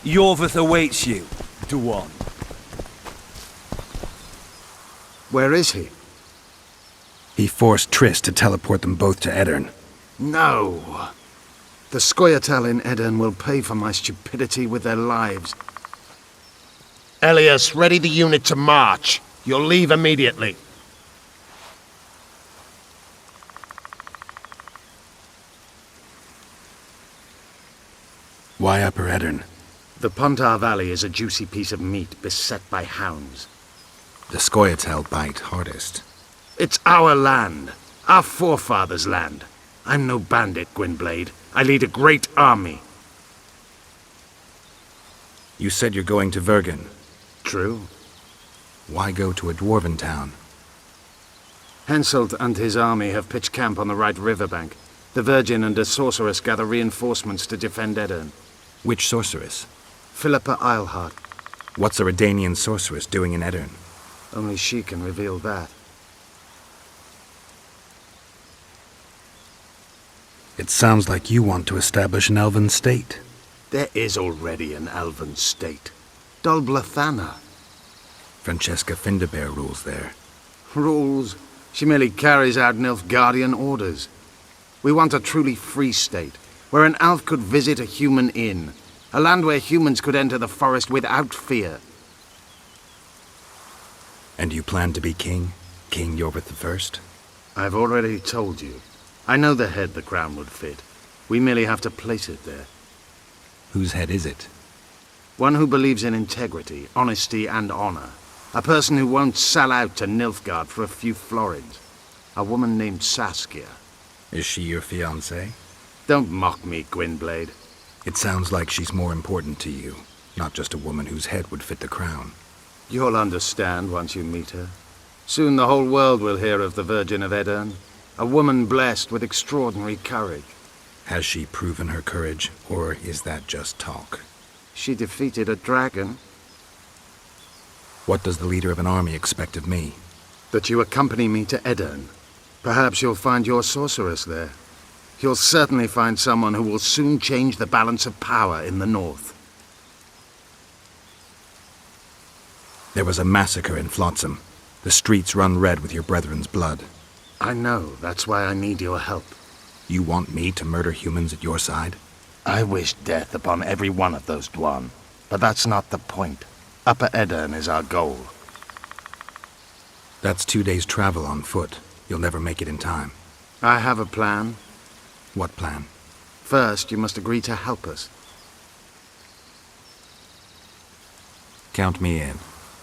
Yorvith awaits you, Duan. Where is he? He forced Triss to teleport them both to Edirn. No! The Scoia'tael in Edirn will pay for my stupidity with their lives. Elias, ready the unit to march. You'll leave immediately. Why Upper Edirn? The Pontar Valley is a juicy piece of meat beset by hounds. The Scoia'tael bite hardest. It's our land. Our forefathers' land. I'm no bandit, Gwynblade. I lead a great army. You said you're going to Vergen. True. Why go to a dwarven town? Henselt and his army have pitched camp on the right riverbank. The Virgin and a sorceress gather reinforcements to defend Edirn. Which sorceress? Philippa Eilhart. What's a Redanian sorceress doing in Edirn? Only she can reveal that. It sounds like you want to establish an elven state. There is already an elven state. Dol Blathanna. Francesca Findabair rules there. Rules? She merely carries out Nilfgaardian orders. We want a truly free state, where an elf could visit a human inn. A land where humans could enter the forest without fear. And you plan to be king? King Yorvith I? I've already told you. I know the head the crown would fit. We merely have to place it there. Whose head is it? One who believes in integrity, honesty, and honor. A person who won't sell out to Nilfgaard for a few florins. A woman named Saskia. Is she your fiancée? Don't mock me, Gwynblade. It sounds like she's more important to you, not just a woman whose head would fit the crown. You'll understand once you meet her. Soon the whole world will hear of the Virgin of Edirn. A woman blessed with extraordinary courage. Has she proven her courage, or is that just talk? She defeated a dragon. What does the leader of an army expect of me? That you accompany me to Edirn. Perhaps you'll find your sorceress there. You'll certainly find someone who will soon change the balance of power in the north. There was a massacre in Flotsam. The streets run red with your brethren's blood. I know. That's why I need your help. You want me to murder humans at your side? I wish death upon every one of those Dwan. But that's not the point. Upper Edirn is our goal. That's 2 days' travel on foot. You'll never make it in time. I have a plan. What plan? First, you must agree to help us. Count me in.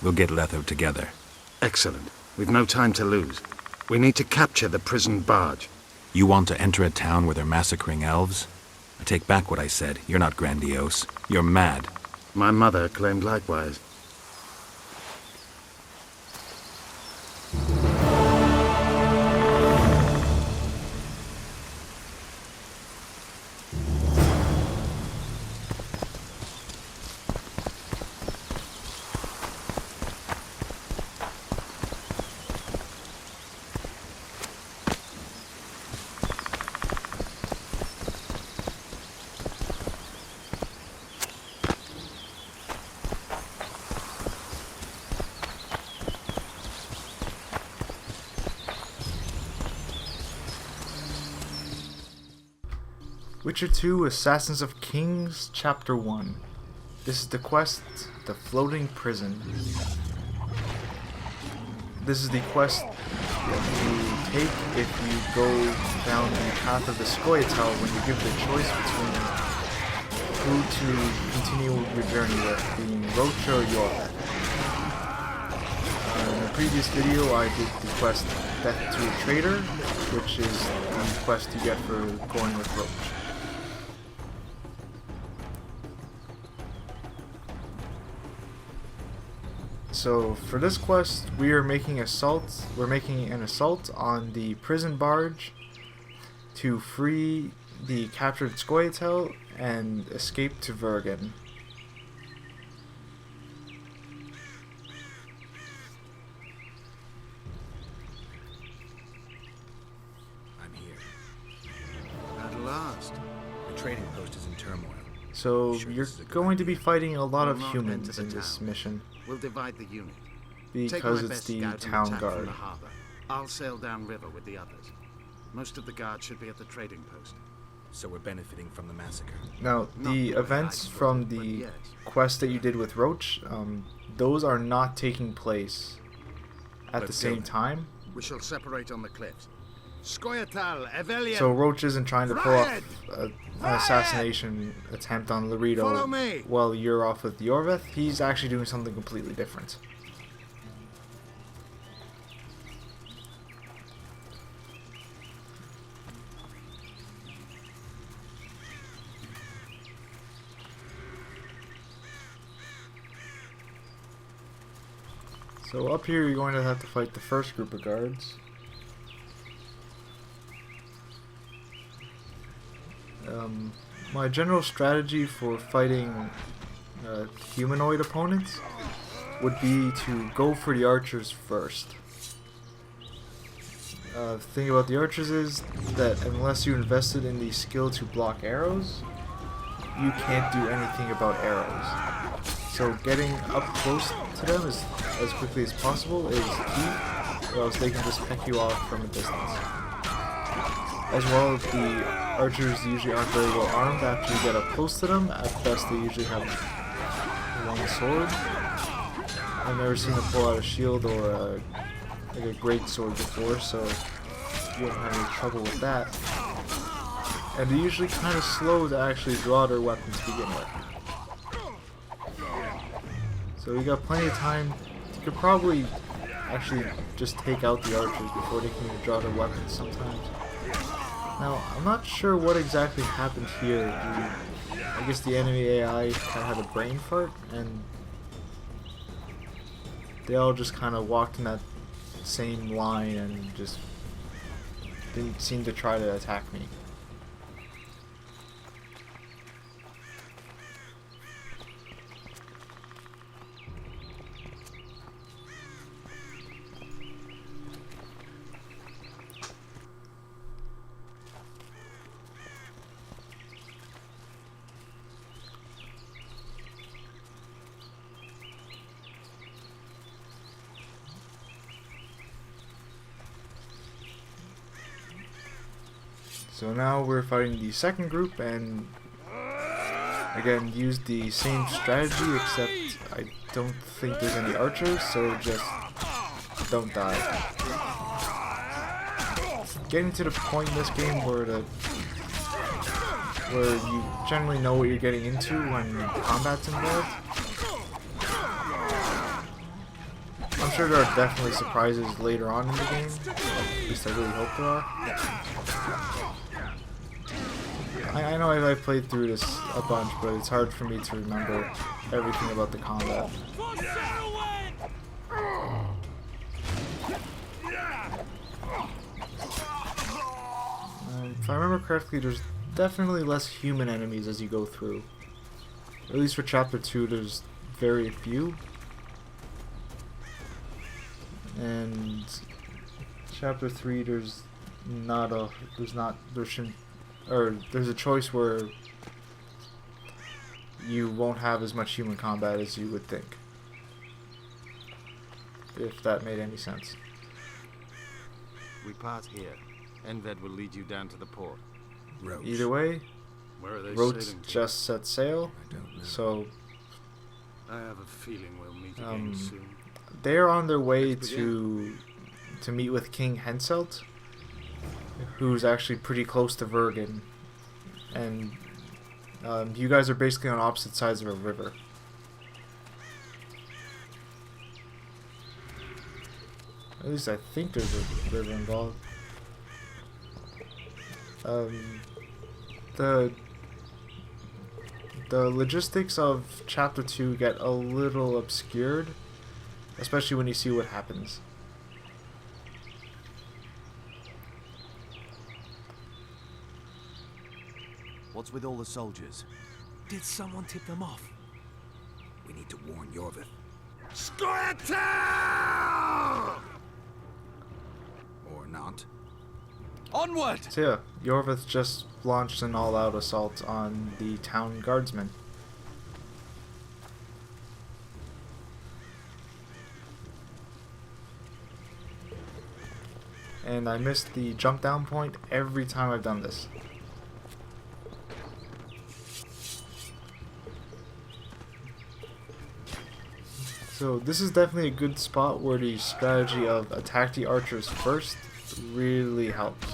We'll get Letho together. Excellent. We've no time to lose. We need to capture the prison barge. You want to enter a town where they're massacring elves? I take back what I said. You're not grandiose. You're mad. My mother claimed likewise. Witcher 2 Assassins of Kings, Chapter 1. This is the quest, The Floating Prison. This is the quest that you take if you go down the path of the Scoia'tael when you give the choice between who to continue your journey with, being Rocha or Yorvith. In the previous video I did the quest Death to a Traitor, which is the quest you get for going with Roach. So for this quest, we're making an assault on the prison barge to free the captured Scoia'tael and escape to Vergen. I'm here. At last. The trading post is in turmoil. So Sure, you're this is a good going to be fighting a lot We'll of not humans enter in the this town. mission We'll divide the unit. Take because my it's best the scout and town attack from guard. the harbor. I'll sail downriver with the others. Most of the guard should be at the trading post. So we're benefiting from the massacre. Now, Not the the way events I put from it, but the yes. quest that you did with Roach, those are not taking place at the Let's go same then. time. We shall separate on the cliffs. Skoyatal, Evelian! So Roach isn't trying to pull Riot! off an assassination attempt on Follow Laredo me! while you're off with Yorveth. He's actually doing something completely different. So up here you're going to have to fight the first group of guards. My general strategy for fighting humanoid opponents would be to go for the archers first. The thing about the archers is that unless you invested in the skill to block arrows, you can't do anything about arrows. So getting up close to them as quickly as possible is key, or else they can just peck you off from a distance. As well, the archers usually aren't very well armed after you get up close to them. At best, they usually have one sword. I've never seen them pull out a shield or like a great sword before, so you won't have any trouble with that. And they're usually kind of slow to actually draw their weapons to begin with. So you got plenty of time. You could probably actually just take out the archers before they can even draw their weapons sometimes. Now, I'm not sure what exactly happened here. I guess the enemy AI kind of had a brain fart, and they all just kind of walked in that same line and just didn't seem to try to attack me. So now we're fighting the second group, and again use the same strategy, except I don't think there's any archers, so just don't die. Getting to the point in this game where you generally know what you're getting into when combat's involved. I'm sure there are definitely surprises later on in the game, at least I really hope there are. I know I've played through this a bunch, but it's hard for me to remember everything about the combat. If I remember correctly, there's definitely less human enemies as you go through. At least for Chapter 2, there's very few. And Chapter 3, there's a choice where you won't have as much human combat as you would think. If that made any sense. We part here. Enved will lead you down to the port. Roach. Either way, Where are they Roach sailing to? just set sail, I don't know. so I have a feeling we'll meet again soon. they're on their way Let's to meet with King Henselt, who's actually pretty close to Vergen, and you guys are basically on opposite sides of a river. At least I think there's a river involved. The logistics of Chapter 2 get a little obscured, especially when you see what happens. What's with all the soldiers? Did someone tip them off? We need to warn Yorvith. Skoyatal! Or not. Onward! So yeah, Yorvith just launched an all-out assault on the town guardsmen. And I missed the jump down point every time I've done this. So this is definitely a good spot where the strategy of attack the archers first really helps.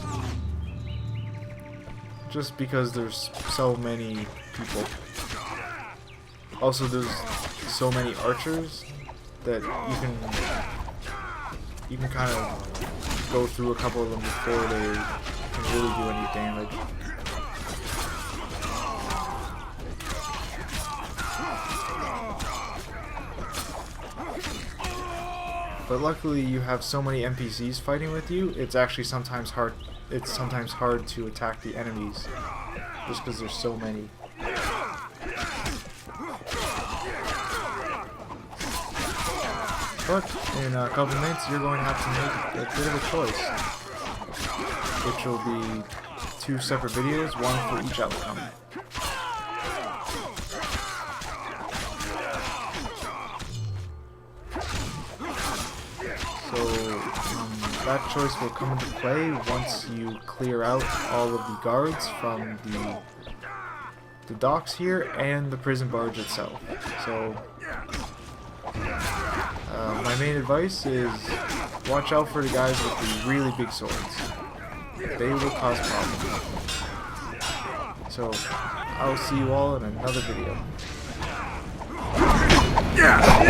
Just because there's so many people. Also there's so many archers that you can kind of go through a couple of them before they can really do any damage. But luckily you have so many NPCs fighting with you, it's actually sometimes hard to attack the enemies just because there's so many. But in a couple minutes you're going to have to make a bit of a choice, which will be 2 separate videos, one for each outcome. So that choice will come into play once you clear out all of the guards from the docks here and the prison barge itself. So my main advice is watch out for the guys with the really big swords. They will cause problems. So I'll see you all in another video. Yeah!